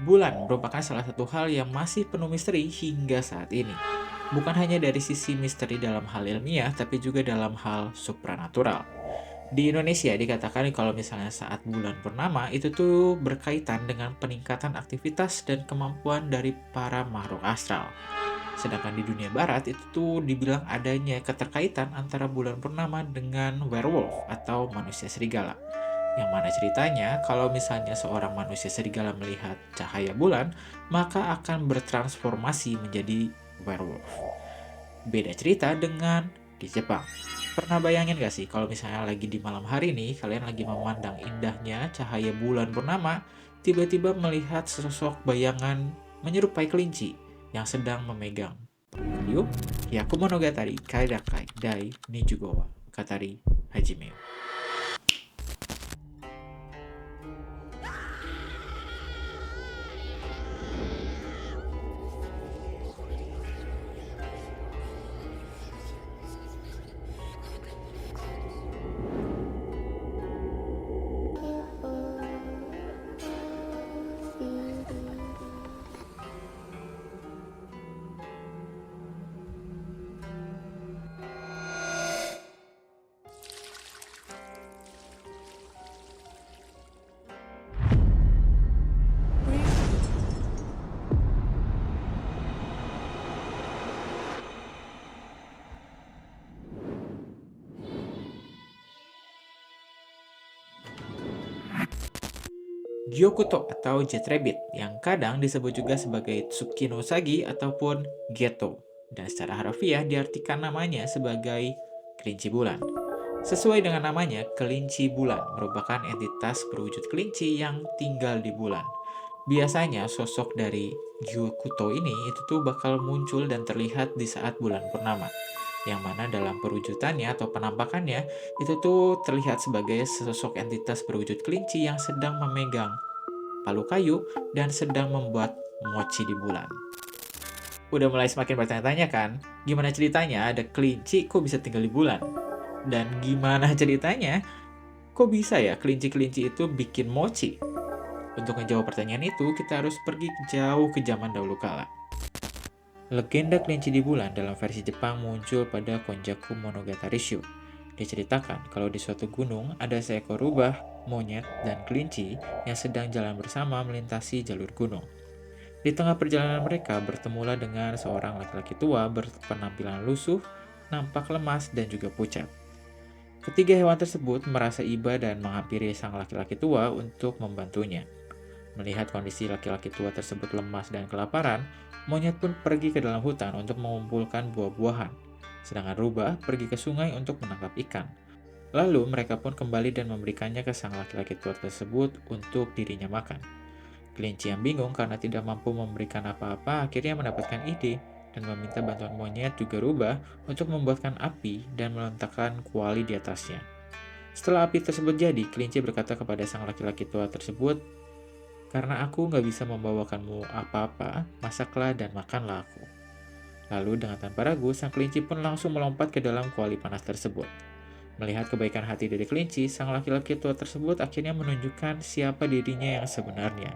Bulan merupakan salah satu hal yang masih penuh misteri hingga saat ini. Bukan hanya dari sisi misteri dalam hal ilmiah, tapi juga dalam hal supranatural. Di Indonesia dikatakan kalau misalnya saat bulan purnama itu tuh berkaitan dengan peningkatan aktivitas dan kemampuan dari para makhluk astral. Sedangkan di dunia barat itu tuh dibilang adanya keterkaitan antara bulan purnama dengan werewolf atau manusia serigala. Yang mana ceritanya, kalau misalnya seorang manusia serigala melihat cahaya bulan, maka akan bertransformasi menjadi werewolf. Beda cerita dengan di Jepang. Pernah bayangin gak sih kalau misalnya lagi di malam hari nih, kalian lagi memandang indahnya cahaya bulan purnama, tiba-tiba melihat sesosok bayangan menyerupai kelinci yang sedang memegang kayu Hyakumonogatari Kaidakai Dai Nijugowa Katari Hajime. Gyokuto atau Jet Rabbit yang kadang disebut juga sebagai Tsukinosagi ataupun Geto, dan secara harfiah diartikan namanya sebagai kelinci bulan. Sesuai dengan namanya, kelinci bulan merupakan entitas berwujud kelinci yang tinggal di bulan. Biasanya sosok dari Gyokuto ini itu tuh bakal muncul dan terlihat di saat bulan purnama, yang mana dalam perwujudannya atau penampakannya itu tuh terlihat sebagai sosok entitas berwujud kelinci yang sedang memegang palu kayu dan sedang membuat mochi di bulan. Udah mulai semakin bertanya-tanya kan, gimana ceritanya ada kelinci kok bisa tinggal di bulan? Dan gimana ceritanya kok bisa ya kelinci-kelinci itu bikin mochi? Untuk menjawab pertanyaan itu, kita harus pergi jauh ke zaman dahulu kala. Legenda kelinci di bulan dalam versi Jepang muncul pada Konjaku Monogatari Shu. Diceritakan kalau di suatu gunung ada seekor rubah, monyet, dan kelinci yang sedang jalan bersama melintasi jalur gunung. Di tengah perjalanan mereka bertemulah dengan seorang laki-laki tua berpenampilan lusuh, nampak lemas, dan juga pucat. Ketiga hewan tersebut merasa iba dan menghampiri sang laki-laki tua untuk membantunya. Melihat kondisi laki-laki tua tersebut lemas dan kelaparan, monyet pun pergi ke dalam hutan untuk mengumpulkan buah-buahan, sedangkan rubah pergi ke sungai untuk menangkap ikan. Lalu mereka pun kembali dan memberikannya ke sang laki-laki tua tersebut untuk dirinya makan. Kelinci yang bingung karena tidak mampu memberikan apa-apa akhirnya mendapatkan ide dan meminta bantuan monyet juga rubah untuk membuatkan api dan meletakkan kuali di atasnya. Setelah api tersebut jadi, kelinci berkata kepada sang laki-laki tua tersebut, "Karena aku nggak bisa membawakanmu apa-apa, masaklah dan makanlah aku." Lalu dengan tanpa ragu, sang kelinci pun langsung melompat ke dalam kuali panas tersebut. Melihat kebaikan hati dari kelinci, sang laki-laki tua tersebut akhirnya menunjukkan siapa dirinya yang sebenarnya.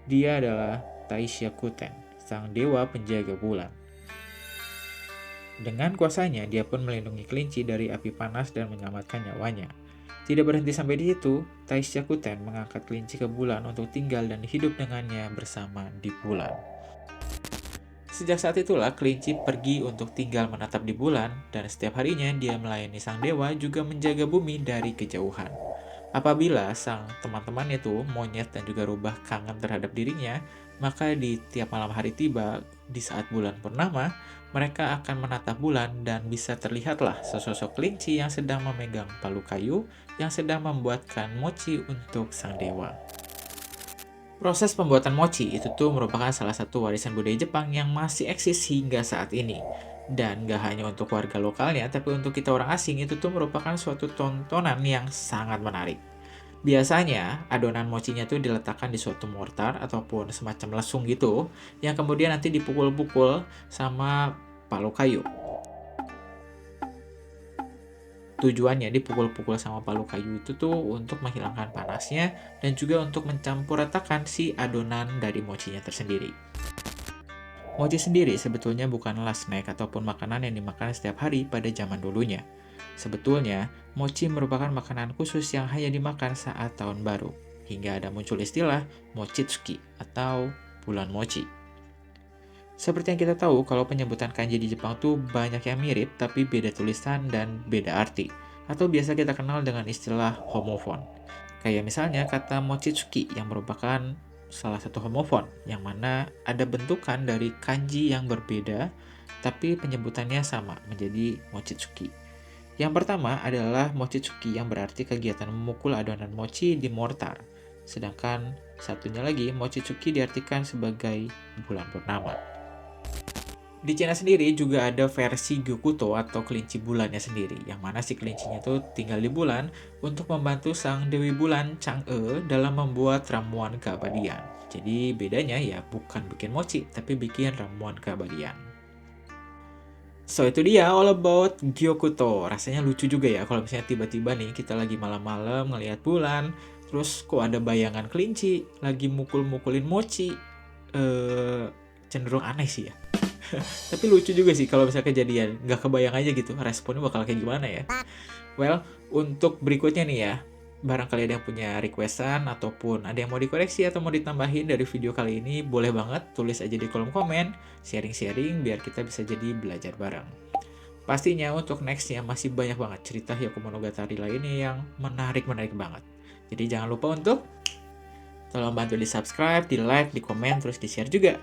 Dia adalah Taishakuten, sang dewa penjaga bulan. Dengan kuasanya, dia pun melindungi kelinci dari api panas dan menyelamatkan nyawanya. Tidak berhenti sampai di situ, Taishakuten mengangkat kelinci ke bulan untuk tinggal dan hidup dengannya bersama di bulan. Sejak saat itulah kelinci pergi untuk tinggal menatap di bulan, dan setiap harinya dia melayani sang dewa juga menjaga bumi dari kejauhan. Apabila sang teman-teman itu, monyet dan juga rubah kangen terhadap dirinya, maka di tiap malam hari tiba di saat bulan purnama, mereka akan menatap bulan dan bisa terlihatlah sesosok kelinci yang sedang memegang palu kayu yang sedang membuatkan mochi untuk sang dewa. Proses pembuatan mochi itu tuh merupakan salah satu warisan budaya Jepang yang masih eksis hingga saat ini. Dan gak hanya untuk warga lokalnya, tapi untuk kita orang asing itu tuh merupakan suatu tontonan yang sangat menarik. Biasanya, adonan mochinya tuh diletakkan di suatu mortar ataupun semacam lesung gitu, yang kemudian nanti dipukul-pukul sama palu kayu. Tujuannya dipukul-pukul sama palu kayu itu tuh untuk menghilangkan panasnya dan juga untuk mencampur ratakan si adonan dari mochinya tersendiri. Mochi sendiri sebetulnya bukanlah snack ataupun makanan yang dimakan setiap hari pada zaman dulunya. Sebetulnya, mochi merupakan makanan khusus yang hanya dimakan saat tahun baru, hingga ada muncul istilah mochitsuki atau bulan mochi. Seperti yang kita tahu, kalau penyebutan kanji di Jepang tuh banyak yang mirip, tapi beda tulisan dan beda arti. Atau biasa kita kenal dengan istilah homofon. Kayak misalnya kata mochitsuki yang merupakan salah satu homofon, yang mana ada bentukan dari kanji yang berbeda, tapi penyebutannya sama, menjadi mochitsuki. Yang pertama adalah mochitsuki yang berarti kegiatan memukul adonan mochi di mortar. Sedangkan satunya lagi, mochitsuki diartikan sebagai bulan purnama. Di Cina sendiri juga ada versi Gyokuto atau kelinci bulannya sendiri, yang mana si kelincinya tuh tinggal di bulan untuk membantu sang Dewi Bulan Chang'e dalam membuat ramuan keabadian. Jadi bedanya ya bukan bikin mochi, tapi bikin ramuan keabadian. So itu dia all about Gyokuto. Rasanya lucu juga ya kalau misalnya tiba-tiba nih kita lagi malam-malam ngelihat bulan, terus kok ada bayangan kelinci lagi mukul-mukulin mochi. Cenderung aneh sih ya. Tapi lucu juga sih kalau misalnya kejadian. Nggak kebayang aja gitu responnya bakal kayak gimana ya. Well, untuk berikutnya nih ya. Barangkali ada yang punya requestan ataupun ada yang mau dikoreksi atau mau ditambahin dari video kali ini, boleh banget tulis aja di kolom komen, sharing-sharing biar kita bisa jadi belajar bareng. Pastinya untuk nextnya masih banyak banget cerita Hyakumonogatari lainnya yang menarik-menarik banget. Jadi jangan lupa untuk tolong bantu di subscribe, di like, di komen, terus di share juga.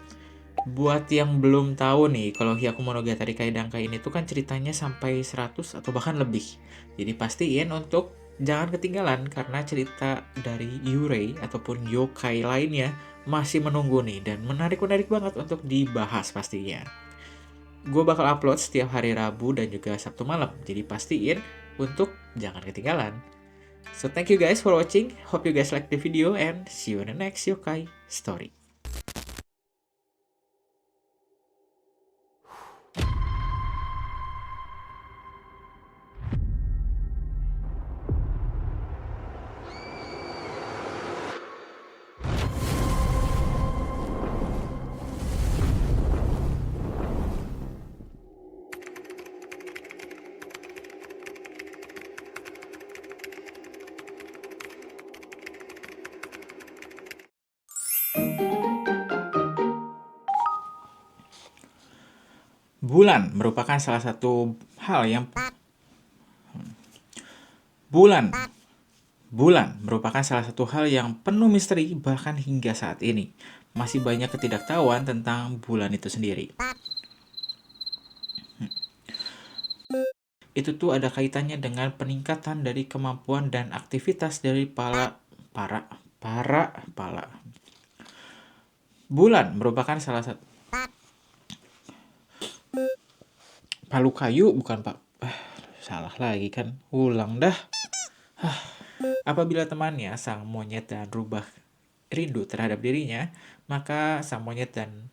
Buat yang belum tahu nih, kalau Hyakumonogatari Kaidankai ini tuh kan ceritanya sampai 100 atau bahkan lebih. Jadi pastiin untuk jangan ketinggalan karena cerita dari Yurei ataupun yokai lainnya masih menunggu nih dan menarik-menarik banget untuk dibahas pastinya. Gue bakal upload setiap hari Rabu dan juga Sabtu malam, jadi pastiin untuk jangan ketinggalan. So thank you guys for watching, hope you guys like the video and see you in the next yokai story. Bulan merupakan salah satu hal yang bulan bulan merupakan salah satu hal yang penuh misteri bahkan hingga saat ini. Masih banyak ketidaktahuan tentang bulan itu sendiri. Itu tuh ada kaitannya dengan peningkatan dari kemampuan dan aktivitas dari para bulan merupakan salah satu palu kayu bukan pak salah lagi kan ulang dah. Apabila temannya sang monyet dan rubah rindu terhadap dirinya, maka sang monyet dan